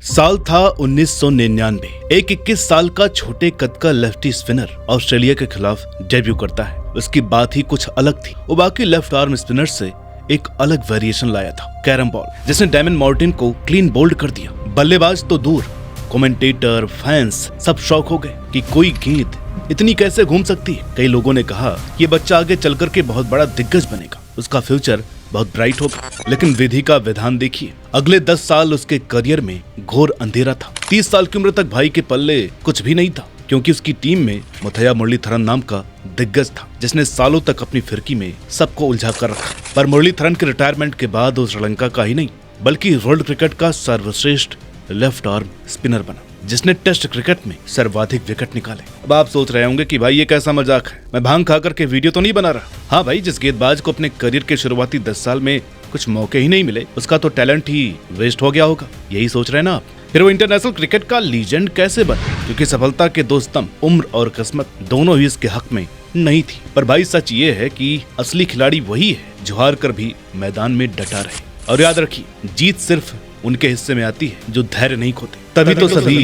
साल था 1999। एक 21 साल का छोटे कद का लेफ्टी स्पिनर ऑस्ट्रेलिया के खिलाफ डेब्यू करता है। उसकी बात ही कुछ अलग थी। वो बाकी लेफ्ट आर्म स्पिनर से एक अलग वेरिएशन लाया था, कैरम बॉल, जिसने डैमिन मार्टिन को क्लीन बोल्ड कर दिया। बल्लेबाज तो दूर, कमेंटेटर, फैंस सब शॉक हो गए कि कोई गेंद इतनी कैसे घूम सकती है। कई लोगों ने कहा ये बच्चा आगे चलकर के बहुत बड़ा दिग्गज बनेगा, उसका फ्यूचर बहुत ब्राइट होगा। लेकिन विधि का विधान देखिए, अगले 10 साल उसके करियर में घोर अंधेरा था। 30 साल की उम्र तक भाई के पल्ले कुछ भी नहीं था, क्योंकि उसकी टीम में मुथैया मुरलीधरन नाम का दिग्गज था, जिसने सालों तक अपनी फिरकी में सबको उलझा कर रखा। पर मुरलीधरन के रिटायरमेंट के बाद वो श्रीलंका का ही नहीं बल्कि वर्ल्ड क्रिकेट का सर्वश्रेष्ठ लेफ्ट आर्म स्पिनर बना, जिसने टेस्ट क्रिकेट में सर्वाधिक विकेट निकाले। अब आप सोच रहे होंगे कि भाई ये कैसा मजाक है, मैं भांग खा करके वीडियो तो नहीं बना रहा। हाँ भाई, जिस गेंदबाज को अपने करियर के शुरुआती 10 साल में कुछ मौके ही नहीं मिले, उसका तो टैलेंट ही वेस्ट हो गया होगा, यही सोच रहे हैं ना आप। फिर वो इंटरनेशनल क्रिकेट का लीजेंड कैसे बना? क्योंकि सफलता के दो स्तंभ, उम्र और किस्मत, दोनों ही इसके हक में नहीं थी। पर भाई सच ये है कि असली खिलाड़ी वही है जो हार कर भी मैदान में डटा रहे। और याद रखिए, जीत सिर्फ उनके हिस्से में आती है जो धैर्य नहीं खोते, तभी तो सभी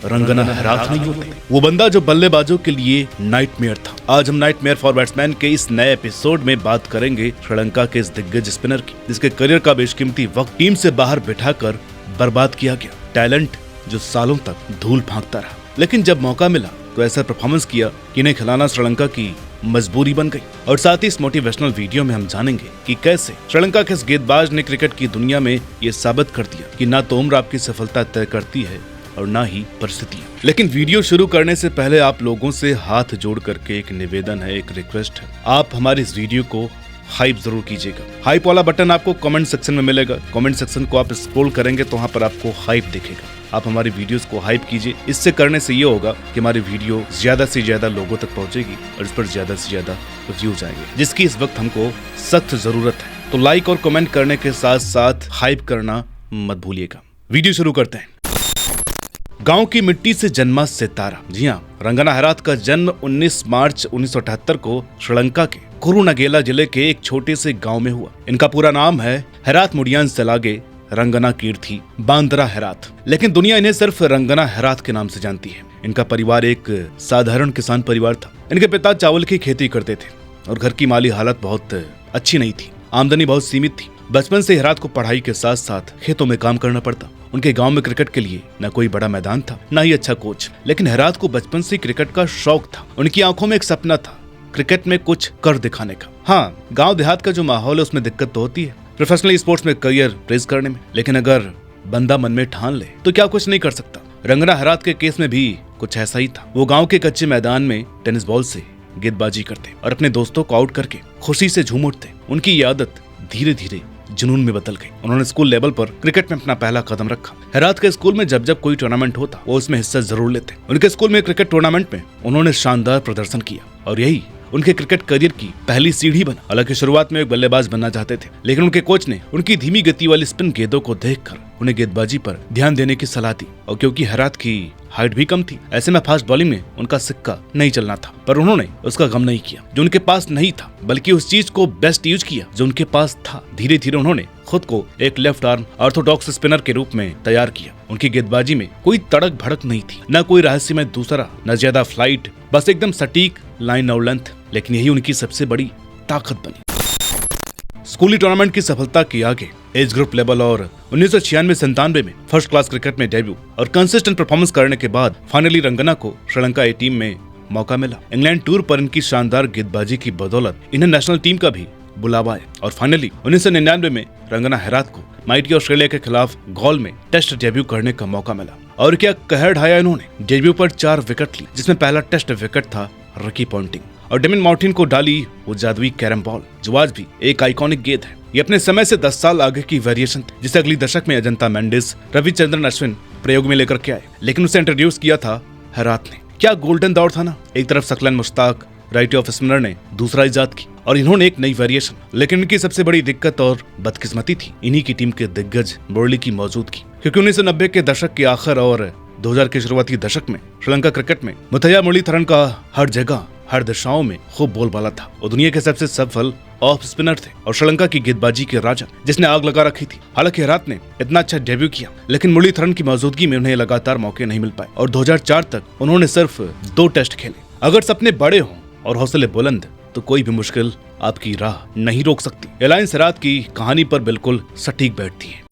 रंगना हैरात नहीं होते। वो बंदा जो बल्लेबाजों के लिए नाइटमेयर था। आज हम नाइटमेयर फॉर बैट्समैन के इस नए एपिसोड में बात करेंगे श्रीलंका के इस दिग्गज स्पिनर की, जिसके करियर का बेशकीमती वक्त टीम से बाहर बिठाकर बर्बाद किया गया। टैलेंट जो सालों तक धूल फांकता रहा, लेकिन जब मौका मिला तो ऐसा परफॉर्मेंस किया कि इन्हें खिलाना श्रीलंका की मजबूरी बन गई। और साथ ही इस मोटिवेशनल वीडियो में हम जानेंगे कि कैसे श्रीलंका के इस गेंदबाज ने क्रिकेट की दुनिया में ये साबित कर दिया कि ना तो उम्र आपकी सफलता तय करती है और ना ही परिस्थितियां। लेकिन वीडियो शुरू करने से पहले आप लोगों से हाथ जोड़ करके एक निवेदन है, एक रिक्वेस्ट है, आप हमारे इस वीडियो को हाइप जरूर कीजिएगा। हाइप वाला बटन आपको कमेंट सेक्शन में मिलेगा। कमेंट सेक्शन को आप स्क्रॉल करेंगे तो वहाँ पर आपको हाइप दिखेगा। आप हमारी वीडियोस को हाइप कीजिए। इससे करने से ये होगा कि हमारी वीडियो ज्यादा से ज्यादा लोगों तक पहुंचेगी और इस पर ज्यादा से ज्यादा व्यूज आएंगे, जिसकी इस वक्त हमको सख्त जरूरत है। तो लाइक और कमेंट करने के साथ साथ हाइप करना मत भूलिएगा। वीडियो शुरू करते हैं। गांव की मिट्टी से जन्मा सितारा। जी हाँ, रंगना हैरात का जन्म 19 मार्च 1978 को श्रीलंका के कुरुनगेला जिले के एक छोटे से गांव में हुआ। इनका पूरा नाम है हैरात मुडियान सेलागे रंगना कीर्ति बांद्रा हैरात, लेकिन दुनिया इन्हें सिर्फ रंगना हैरात के नाम से जानती है। इनका परिवार एक साधारण किसान परिवार था। इनके पिता चावल की खेती करते थे और घर की माली हालत बहुत अच्छी नहीं थी, आमदनी बहुत सीमित थी। बचपन से हैरात को पढ़ाई के साथ साथ खेतों में काम करना पड़ता। उनके गांव में क्रिकेट के लिए न कोई बड़ा मैदान था, न ही अच्छा कोच, लेकिन हैरात को बचपन से क्रिकेट का शौक था। उनकी आंखों में एक सपना था, क्रिकेट में कुछ कर दिखाने का। हाँ, गांव देहात का जो माहौल है उसमें दिक्कत तो होती है प्रोफेशनल स्पोर्ट्स में करियर रेस करने में, लेकिन अगर बंदा मन में ठान ले तो क्या कुछ नहीं कर सकता। रंगना हैरात के केस में भी कुछ ऐसा ही था। वो गांव के कच्चे मैदान में टेनिस बॉल से गेंदबाजी करते और अपने दोस्तों को आउट करके खुशी से झूम उठते। उनकी ये आदत धीरे धीरे जुनून में बदल गई। उन्होंने स्कूल लेवल पर क्रिकेट में अपना पहला कदम रखा। हैरात के स्कूल में जब जब कोई टूर्नामेंट होता वो उसमें हिस्सा जरूर लेते। उनके स्कूल में क्रिकेट टूर्नामेंट में उन्होंने शानदार प्रदर्शन किया और यही उनके क्रिकेट करियर की पहली सीढ़ी बना। हालांकि शुरुआत में एक बल्लेबाज बनना चाहते थे, लेकिन उनके कोच ने उनकी धीमी गति वाली स्पिन गेंदों को देखकर उन्हें गेंदबाजी पर ध्यान देने की सलाह दी। और क्योंकि हैरात की हाइट भी कम थी, ऐसे में फास्ट बॉलिंग में उनका सिक्का नहीं चलना था। पर उन्होंने उसका गम नहीं किया जो उनके पास नहीं था, बल्कि उस चीज को बेस्ट यूज किया जो उनके पास था। धीरे धीरे उन्होंने खुद को एक लेफ्ट आर्म ऑर्थोडॉक्स स्पिनर के रूप में तैयार किया। उनकी गेंदबाजी में कोई तड़क भड़क नहीं थी, न कोई रहस्यमय दूसरा, न ज्यादा फ्लाइट, बस एकदम सटीक लाइन और लेंथ। लेकिन यही उनकी सबसे बड़ी ताकत बनी। स्कूली टूर्नामेंट की सफलता के आगे एज ग्रुप लेवल और 1996-97 में फर्स्ट क्लास क्रिकेट में डेब्यू और कंसिस्टेंट परफॉर्मेंस करने के बाद फाइनली रंगना को श्रीलंका ए टीम में मौका मिला। इंग्लैंड टूर पर इनकी शानदार गेंदबाजी की बदौलत इन्हें नेशनल टीम का भी बुलावा है। और फाइनली 1999 में रंगना हैरात को माइटी ऑस्ट्रेलिया के खिलाफ गॉल में टेस्ट डेब्यू करने का मौका मिला। और क्या कहर ढाया इन्होंने। डेब्यू पर 4 विकेट ली, जिसमें पहला टेस्ट विकेट था रिकी पॉन्टिंग, और डैमिन मार्टिन को डाली वो जादुई कैरम बॉल जो आज भी एक आइकॉनिक गेंद है। ये अपने समय से 10 साल आगे की वेरिएशन थी, जिसे अगली दशक में अजंता मेंडिस, रविचंद्रन अश्विन प्रयोग में लेकर के आए, लेकिन उसे इंट्रोड्यूस किया था हैरात ने। क्या गोल्डन दौर था ना। एक तरफ सकलन मुश्ताक राइटी ऑफ स्पिनर ने दूसरा इजाद की और इन्होंने एक नई वेरिएशन। लेकिन इनकी सबसे बड़ी दिक्कत और बदकिस्मती थी इन्हीं की टीम के दिग्गज मुरली की मौजूदगी, क्योंकि 1990 के दशक के आखिर और 2000 के शुरुआती दशक में श्रीलंका क्रिकेट में मुथैया मुरलीधरन का हर जगह हर दिशाओं में खूब बोलबाला था। वो दुनिया के सबसे सफल ऑफ स्पिनर थे और श्रीलंका की गेंदबाजी के राजा जिसने आग लगा रखी थी। हालांकि हेराथ ने इतना अच्छा डेब्यू किया, लेकिन मुरलीधरन की मौजूदगी में उन्हें लगातार मौके नहीं मिल पाए और 2004 तक उन्होंने सिर्फ 2 टेस्ट खेले। अगर सपने बड़े हों और हौसले बुलंद तो कोई भी मुश्किल आपकी राह नहीं रोक सकती। एलायंस हेराथ की कहानी पर बिल्कुल सटीक बैठती है।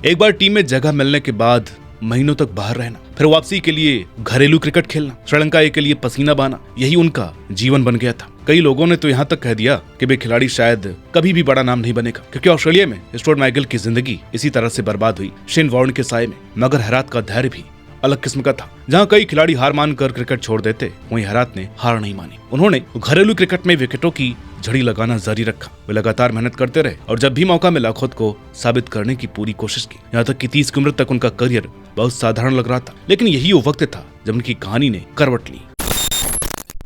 एक बार टीम में जगह मिलने के बाद महीनों तक बाहर रहना, फिर वापसी के लिए घरेलू क्रिकेट खेलना, श्रीलंका के लिए पसीना बहाना, यही उनका जीवन बन गया था। कई लोगों ने तो यहाँ तक कह दिया कि वे खिलाड़ी शायद कभी भी बड़ा नाम नहीं बनेगा, क्योंकि ऑस्ट्रेलिया में स्टुअर्ट मैकगिल की जिंदगी इसी तरह से बर्बाद हुई शेन वॉर्न के साये में। मगर हेराथ का धैर्य भी अलग किस्म का था। जहाँ कई खिलाड़ी हार मानकर क्रिकेट छोड़ देते, वहीं हेराथ ने हार नहीं मानी। उन्होंने घरेलू क्रिकेट में विकेटों की झड़ी लगाना जारी रखा। वे लगातार मेहनत करते रहे और जब भी मौका मिला खुद को साबित करने की पूरी कोशिश की। यहाँ तक कि 30 की उम्र तक उनका करियर बहुत साधारण लग रहा था, लेकिन यही वो वक्त था जब उनकी कहानी ने करवट ली।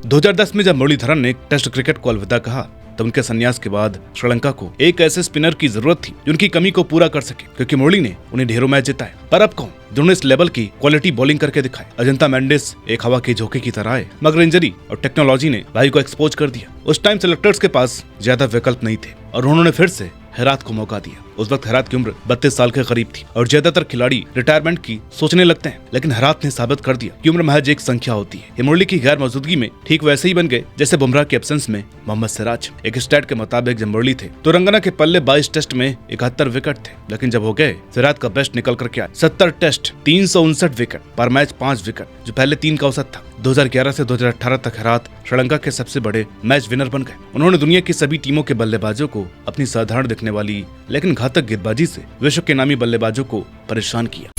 2010 में जब मुरलीधरन ने टेस्ट क्रिकेट को अलविदा कहा, तब उनके संन्यास के बाद श्रीलंका को एक ऐसे स्पिनर की जरूरत थी जो उनकी कमी को पूरा कर सके, क्योंकि मुरली ने उन्हें ढेरों मैच जिताए। पर अब कौन जिन्होंने इस लेवल की क्वालिटी बॉलिंग करके दिखाए? अजंता मेंडिस एक हवा के झोंके की तरह आए, मगर इंजरी और टेक्नोलॉजी ने भाई को एक्सपोज कर दिया। उस टाइम सिलेक्टर्स के पास ज्यादा विकल्प नहीं थे और उन्होंने फिर से हेराथ को मौका दिया। उस वक्त हेराथ की उम्र 32 साल के करीब थी और ज्यादातर खिलाड़ी रिटायरमेंट की सोचने लगते हैं, लेकिन हेराथ ने साबित कर दिया कि उम्र महज एक संख्या होती है। ये मुरली की गैर मौजूदगी में ठीक वैसे ही बन गए जैसे बुमराह के एब्सेंस में मोहम्मद सिराज। एक स्टैट के मुताबिक जब मुरली थे तो रंगना के पल्ले 22 टेस्ट में 71 विकेट थे, लेकिन जब हो गए सिराज का बेस्ट निकल करके आए। 70 टेस्ट 359 विकेट, पर मैच 5 विकेट, जो पहले 3 का औसत था। 2011 से 2018 तक हेराथ श्रीलंका के सबसे बड़े मैच विनर बन गए। उन्होंने दुनिया की सभी टीमों के बल्लेबाजों को अपनी साधारण दिखने वाली लेकिन घातक गेंदबाजी से विश्व के नामी बल्लेबाजों को परेशान किया।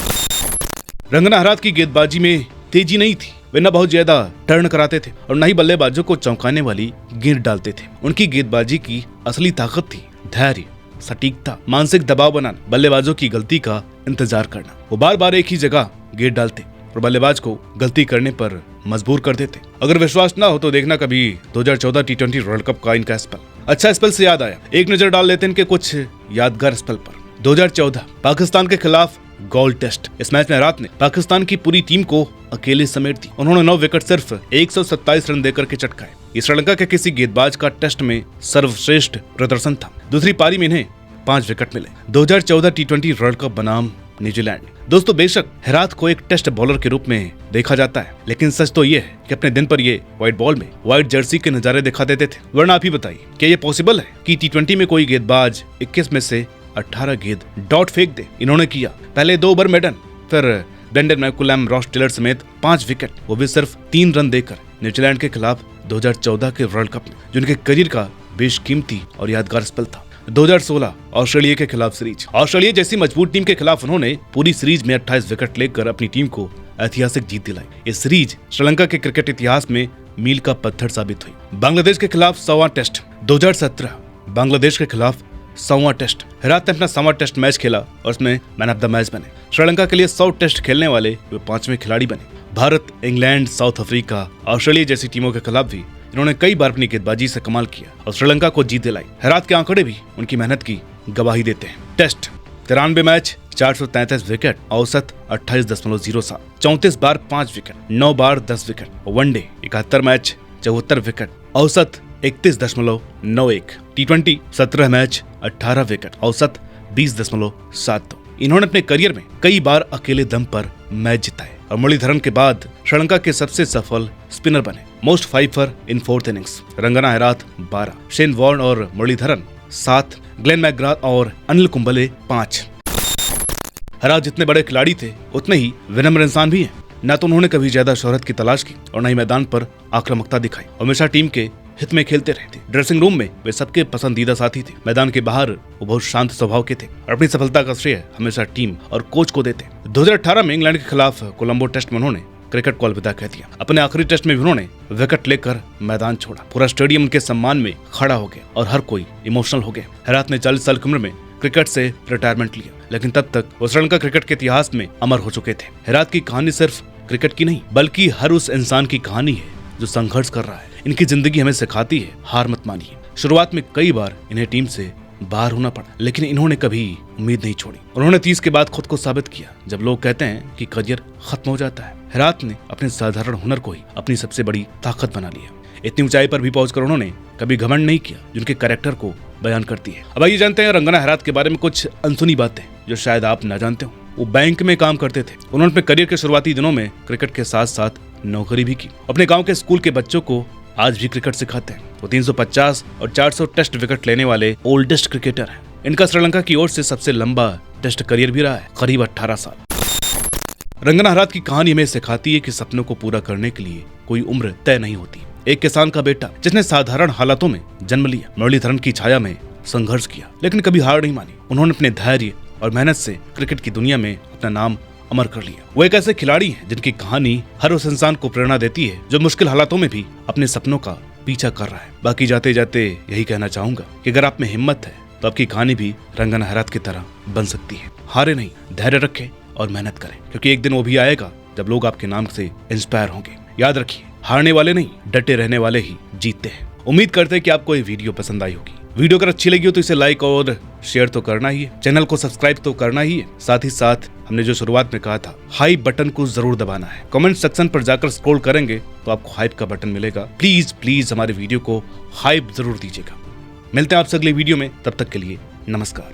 रंगना हेराथ की गेंदबाजी में तेजी नहीं थी, वे न बहुत ज्यादा टर्न कराते थे और न ही बल्लेबाजों को चौंकाने वाली गेंद डालते थे। उनकी गेंदबाजी की असली ताकत थी धैर्य, सटीकता, मानसिक दबाव बनाना, बल्लेबाजों की गलती का इंतजार करना। वो बार बार एक ही जगह गेंद डालते और बल्लेबाज को गलती करने पर मजबूर कर देते। अगर विश्वास ना हो तो देखना कभी 2014 T20 वर्ल्ड कप का इनका स्पेल। अच्छा, स्पेल से याद आया, एक नजर डाल लेते हैं इनके कुछ यादगार स्पेल पर। 2014 पाकिस्तान के खिलाफ गोल्ड टेस्ट। इस मैच में हेराथ ने पाकिस्तान की पूरी टीम को अकेले समेट दी। उन्होंने 9 विकेट सिर्फ 127 रन देकर के चटकाए। ये श्रीलंका के किसी गेंदबाज का टेस्ट में सर्वश्रेष्ठ प्रदर्शन था। दूसरी पारी में इन्हें 5 विकेट मिले। 2014 T20 वर्ल्ड कप बनाम न्यूजीलैंड। दोस्तों, बेशक हेराथ को एक टेस्ट बॉलर के रूप में देखा जाता है, लेकिन सच तो ये है कि अपने दिन पर ये व्हाइट बॉल में व्हाइट जर्सी के नजारे दिखा देते थे। वरना आप ही बताइए, क्या ये पॉसिबल है कि T20 में कोई गेंदबाज 21 में से 18 गेंद डॉट फेंक दे? इन्होंने किया। पहले 2 ओवर मेडन, फिर ब्रेंडन मैकुलम, रॉस टेलर समेत 5 विकेट, वो भी सिर्फ 3 रन देकर न्यूजीलैंड के खिलाफ 2014 के वर्ल्ड कप में, जो उनके करियर का बेशकीमती और यादगार स्पेल था। 2016 ऑस्ट्रेलिया के खिलाफ सीरीज। ऑस्ट्रेलिया जैसी मजबूत टीम के खिलाफ उन्होंने पूरी सीरीज में 28 विकेट लेकर अपनी टीम को ऐतिहासिक जीत दिलाई। ये सीरीज श्रीलंका के क्रिकेट इतिहास में मील का पत्थर साबित हुई। बांग्लादेश के खिलाफ 100वां टेस्ट। 2017 बांग्लादेश के खिलाफ 100वां टेस्ट। हेराथ ने अपना 100वां टेस्ट मैच खेला और उसमें मैन ऑफ द मैच बने। श्रीलंका के लिए 100 टेस्ट खेलने वाले वे 5वें खिलाड़ी बने। Bharat, England, south Africa, Australia जैसी टीमों के खिलाफ भी इन्होंने कई बार अपनी गेंदबाजी से कमाल किया और श्रीलंका को जीत दिलाई। हेराथ के आंकड़े भी उनकी मेहनत की गवाही देते हैं। टेस्ट 93 मैच, 433 विकेट, औसत 28.07, 34 बार 5 विकेट, 9 बार 10 विकेट। वनडे 71 मैच, 74 विकेट, औसत 31.91। T20 17 मैच, 18 विकेट, औसत 20.72। इन्होंने अपने करियर में कई बार अकेले दम पर मैच जिताए और मुरलीधरन के बाद श्रीलंका के सबसे सफल स्पिनर बने। मोस्ट फाइफर इन 4th इनिंग्स। रंगना हेराथ 12, शेन वॉर्न और मुरलीधरन 7, ग्लेन मैकग्राथ और अनिल कुंबले 5। हेराथ जितने बड़े खिलाड़ी थे उतने ही विनम्र इंसान भी हैं। न तो उन्होंने कभी ज्यादा शोहरत की तलाश की और न ही मैदान पर आक्रामकता दिखाई। हमेशा टीम के हित में खेलते रहे थे। ड्रेसिंग रूम में वे सबके पसंदीदा साथी थे। मैदान के बाहर वो बहुत शांत स्वभाव के थे और अपनी सफलता का श्रेय हमेशा टीम और कोच को देते। 2018 में इंग्लैंड के खिलाफ कोलंबो टेस्ट में उन्होंने क्रिकेट को अलविदा कह दिया। अपने आखिरी टेस्ट में भी उन्होंने विकेट लेकर मैदान छोड़ा। पूरा स्टेडियम उनके सम्मान में खड़ा हो गया और हर कोई इमोशनल हो गया। हेराथ ने 40 साल की उम्र में क्रिकेट से रिटायरमेंट लिया, लेकिन तब तक वो श्रीलंका क्रिकेट के इतिहास में अमर हो चुके थे। हेराथ की कहानी सिर्फ क्रिकेट की नहीं, बल्कि हर उस इंसान की कहानी है जो संघर्ष कर रहा है। इनकी जिंदगी हमें सिखाती है हार मत मानिए। शुरुआत में कई बार इन्हें टीम से बाहर होना पड़ा, लेकिन इन्होंने कभी उम्मीद नहीं छोड़ी। उन्होंने 30 के बाद खुद को साबित किया। जब लोग कहते हैं कि करियर खत्म हो जाता है, हेरात ने अपने साधारण हुनर को ही अपनी सबसे बड़ी ताकत बना लिया। इतनी ऊंचाई पर भी पहुंचकर उन्होंने कभी घमंड नहीं किया, जिनके कैरेक्टर को बयान करती है। अब आइए जानते हैं रंजना हेरात के बारे में कुछ अनसुनी बातें जो शायद आप न जानते हो। वो बैंक में काम करते थे। उन्होंने अपने करियर के शुरुआती दिनों में क्रिकेट के साथ साथ नौकरी भी की। अपने गांव के स्कूल के बच्चों को आज भी क्रिकेट सिखाते हैं। वो 350 और 400 टेस्ट विकेट लेने वाले ओल्डेस्ट क्रिकेटर हैं। इनका श्रीलंका की ओर से सबसे लंबा टेस्ट करियर भी रहा है, करीब 18 साल। रंजना हेरात की कहानी हमें सिखाती है कि सपनों को पूरा करने के लिए कोई उम्र तय नहीं होती। एक किसान का बेटा जिसने साधारण हालातों में जन्म लिया, मुरलीधरन की छाया में संघर्ष किया, लेकिन कभी हार नहीं मानी। उन्होंने अपने धैर्य और मेहनत से क्रिकेट की दुनिया में अपना नाम अमर कर लिया। वो एक ऐसे खिलाड़ी हैं जिनकी कहानी हर उस इंसान को प्रेरणा देती है जो मुश्किल हालातों में भी अपने सपनों का पीछा कर रहा है। बाकी जाते जाते यही कहना चाहूंगा कि अगर आप में हिम्मत है तो आपकी कहानी भी रंजना हेरात की तरह बन सकती है। हारे नहीं, धैर्य रखें और मेहनत करें, क्योंकि एक दिन वो भी आएगा जब लोग आपके नाम से इंस्पायर होंगे। याद रखिए, हारने वाले नहीं, डटे रहने वाले ही जीतते हैं। उम्मीद करते हैं कि आपको ये वीडियो पसंद आई होगी। वीडियो अगर अच्छी लगी हो तो इसे लाइक और शेयर तो करना ही है, चैनल को सब्सक्राइब तो करना ही है। साथ ही साथ हमने जो शुरुआत में कहा था, हाई बटन को जरूर दबाना है। कमेंट सेक्शन पर जाकर स्क्रॉल करेंगे तो आपको हाइप का बटन मिलेगा। प्लीज प्लीज हमारे वीडियो को हाइप जरूर दीजिएगा। मिलते हैं आपसे अगले वीडियो में, तब तक के लिए नमस्कार।